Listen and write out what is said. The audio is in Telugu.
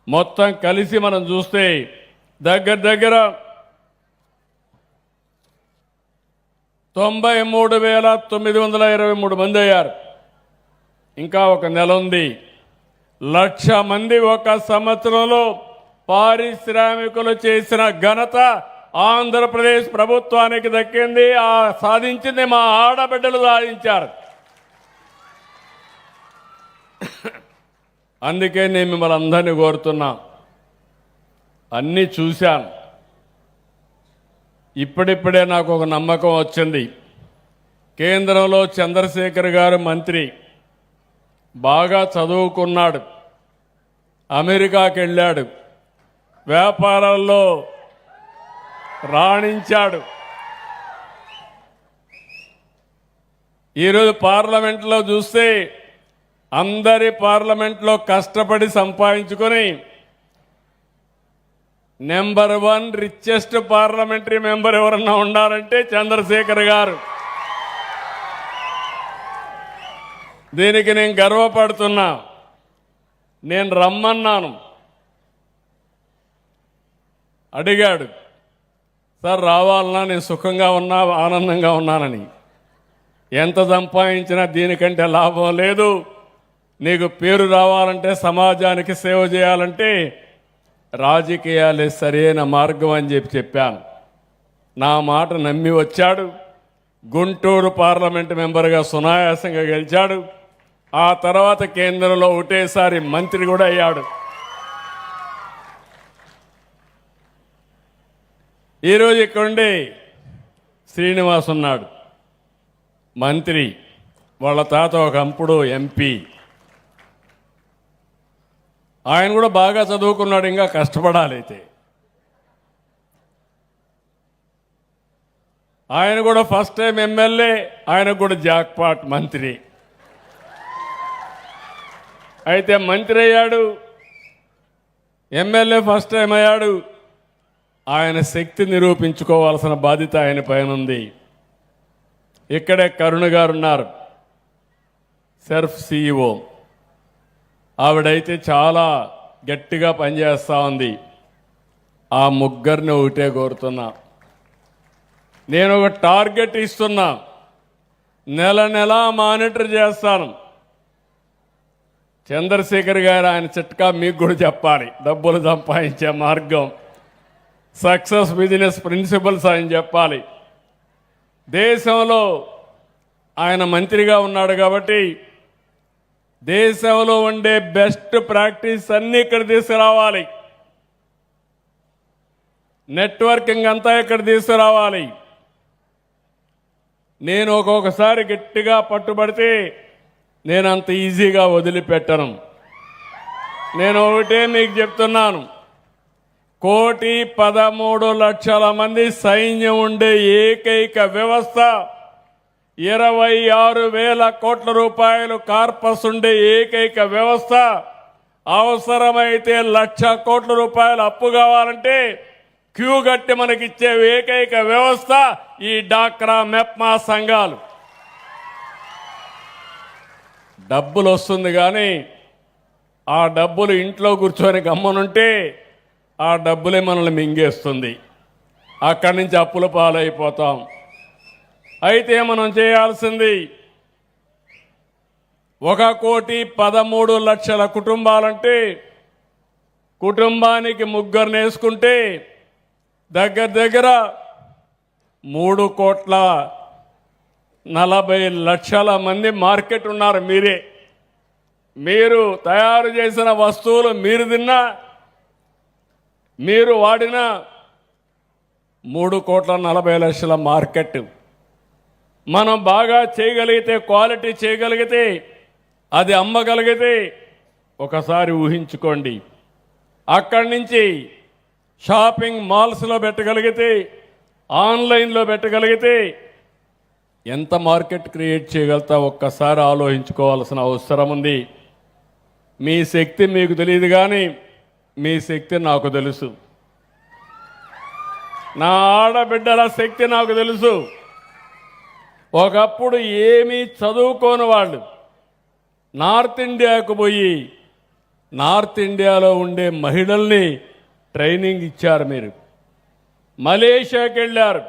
మొత్తం కలిసి మనం చూస్తే దగ్గర 93,923 మంది అయ్యారు. ఇంకా ఒక నెల ఉంది. 1,00,000 మంది ఒక సంవత్సరంలో పారిశ్రామికులు చేసిన ఘనత ఆంధ్రప్రదేశ్ ప్రభుత్వానికి దక్కింది. సాధించింది మా ఆడబిడ్డలు సాధించారు. అందుకే నేను మిమ్మల్ని అందరినీ కోరుతున్నా. అన్నీ చూశాను. ఇప్పుడిప్పుడే నాకు ఒక నమ్మకం వచ్చింది. కేంద్రంలో చంద్రశేఖర్ గారు మంత్రి, బాగా చదువుకున్నాడు, అమెరికాకి వెళ్ళాడు, వ్యాపారాల్లో రాణించాడు. ఈరోజు పార్లమెంట్లో చూస్తే అందరి పార్లమెంట్లో కష్టపడి సంపాదించుకొని నెంబర్ 1 రిచెస్ట్ పార్లమెంటరీ మెంబర్ ఎవరన్నా ఉన్నారంటే చంద్రశేఖర్ గారు. దీనికి నేను గర్వపడుతున్నా. నేను రమ్మన్నాను, అడిగాడు, సార్ రావాలన్నా, నేను సుఖంగా ఉన్నా, ఆనందంగా ఉన్నానని. ఎంత సంపాదించినా దీనికంటే లాభం లేదు. నీకు పేరు రావాలంటే, సమాజానికి సేవ చేయాలంటే రాజకీయాలే సరైన మార్గం అని చెప్పాను. నా మాట నమ్మి వచ్చాడు. గుంటూరు పార్లమెంటు మెంబర్గా సునాయాసంగా గెలిచాడు. ఆ తర్వాత కేంద్రంలో ఒకటేసారి మంత్రి కూడా అయ్యాడు. ఈరోజు ఇక్కడుండి శ్రీనివాస్ ఉన్నాడు, మంత్రి. వాళ్ళ తాత ఒకప్పుడు ఎంపీ. ఆయన కూడా బాగా చదువుకున్నాడు, ఇంకా కష్టపడాలి. అయితే ఆయన కూడా ఫస్ట్ టైం ఎమ్మెల్యే, ఆయన కూడా జాక్పాట్ మంత్రి. అయితే మంత్రి అయ్యాడు, ఎమ్మెల్యే ఫస్ట్ టైం అయ్యాడు. ఆయన శక్తి నిరూపించుకోవాల్సిన బాధ్యత ఆయన పైన ఉంది. ఇక్కడే కరుణ గారు ఉన్నారు, సెర్ఫ్ CEO. ఆవిడైతే చాలా గట్టిగా పనిచేస్తూ ఉంది. ఆ ముగ్గురిని ఒకటే కోరుతున్నా. నేను ఒక టార్గెట్ ఇస్తున్నా, నెల మానిటర్ చేస్తాను. చంద్రశేఖర్ గారు ఆయన చిట్కా మీకు కూడా చెప్పాలి. డబ్బులు సంపాదించే మార్గం, సక్సెస్ బిజినెస్ ప్రిన్సిపల్స్ ఆయన చెప్పాలి. దేశంలో ఆయన మంత్రిగా ఉన్నాడు కాబట్టి దేశంలో ఉండే బెస్ట్ ప్రాక్టీస్ అన్నీ ఇక్కడ తీసుకురావాలి. నెట్వర్కింగ్ అంతా ఇక్కడ తీసుకురావాలి. నేను ఒక్కొక్కసారి గట్టిగా పట్టుబడితే నేను అంత ఈజీగా వదిలిపెట్టను. నేను ఒకటే మీకు చెప్తున్నాను, 1,13,00,000 మంది సైన్యం ఉండే ఏకైక వ్యవస్థ, 26,000 కోట్ల రూపాయలు కార్పస్ ఉండే ఏకైక వ్యవస్థ, అవసరమైతే 1,00,000 కోట్ల రూపాయలు అప్పు కావాలంటే క్యూ గట్టి మనకిచ్చే ఏకైక వ్యవస్థ ఈ డాక్రా మెప్మా సంఘాలు. డబ్బులు వస్తుంది కానీ ఆ డబ్బులు ఇంట్లో కూర్చొని గమ్మనుంటే ఆ డబ్బులే మనల్ని మింగేస్తుంది. అక్కడి నుంచి అప్పుల పాలైపోతాం. అయితే మనం చేయాల్సింది 1,13,00,000 కుటుంబాలంటే కుటుంబానికి 3 వేసుకుంటే దగ్గర 3,40,00,000 మంది మార్కెట్ ఉన్నారు. మీరు తయారు చేసిన వస్తువులు మీరు తిన్నా, మీరు వాడిన 3,40,00,000 మార్కెట్. మనం బాగా చేయగలిగితే, క్వాలిటీ చేయగలిగితే, అది అమ్మగలిగితే ఒకసారి ఊహించుకోండి. అక్కడి నుంచి షాపింగ్ మాల్స్లో పెట్టగలిగితే, ఆన్లైన్లో పెట్టగలిగితే ఎంత మార్కెట్ క్రియేట్ చేయగలుగుతా ఒక్కసారి ఆలోచించుకోవాల్సిన అవసరం ఉంది. మీ శక్తి మీకు తెలియదు కానీ మీ శక్తి నాకు తెలుసు. నా ఆడబిడ్డల శక్తి నాకు తెలుసు. ఒకప్పుడు ఏమీ చదువుకోని వాళ్ళు నార్త్ ఇండియాకు పోయి నార్త్ ఇండియాలో ఉండే మహిళల్ని ట్రైనింగ్ ఇచ్చారు మీరు. మలేషియాకి వెళ్ళారు.